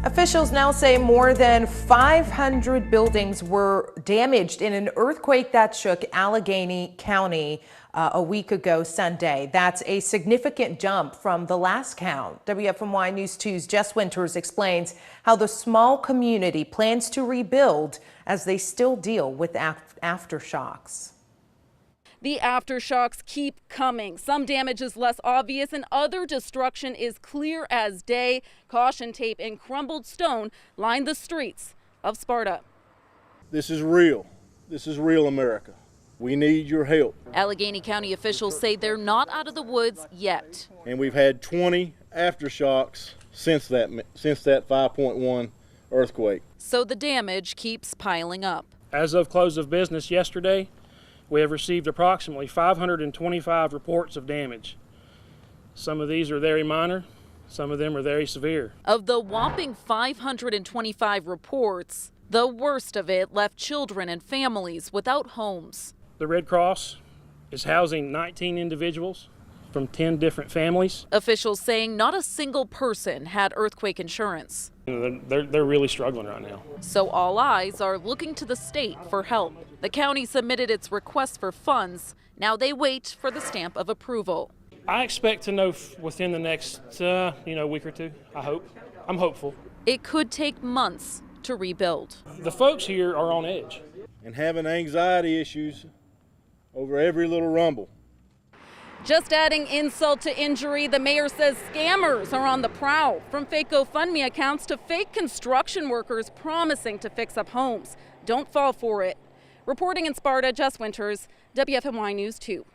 Officials now say more than 500 buildings were damaged in an earthquake that shook Allegheny County a week ago Sunday. That's a significant jump from the last count. WFMY News 2's Jess Winters explains how the small community plans to rebuild as they still deal with aftershocks. The aftershocks keep coming. Some damage is less obvious and other destruction is clear as day. Caution tape and crumbled stone line the streets of Sparta. This is real. This is real America. We need your help. Allegheny County officials say they're not out of the woods yet. And we've had 20 aftershocks since that 5.1 earthquake. So the damage keeps piling up. As of close of business yesterday, we have received approximately 525 reports of damage. Some of these are very minor, some of them are very severe. Of the whopping 525 reports, the worst of it left children and families without homes. The Red Cross is housing 19 individuals from 10 different families. Officials saying not a single person had earthquake insurance. They're really struggling right now. So all eyes are looking to the state for help. The county submitted its request for funds. Now they wait for the stamp of approval. I expect to know within the next week or two, I hope. I'm hopeful. It could take months to rebuild. The folks here are on edge. And having anxiety issues over every little rumble. Just adding insult to injury, the mayor says scammers are on the prowl, from fake GoFundMe accounts to fake construction workers promising to fix up homes. Don't fall for it. Reporting in Sparta, Jess Winters, WFMY News 2.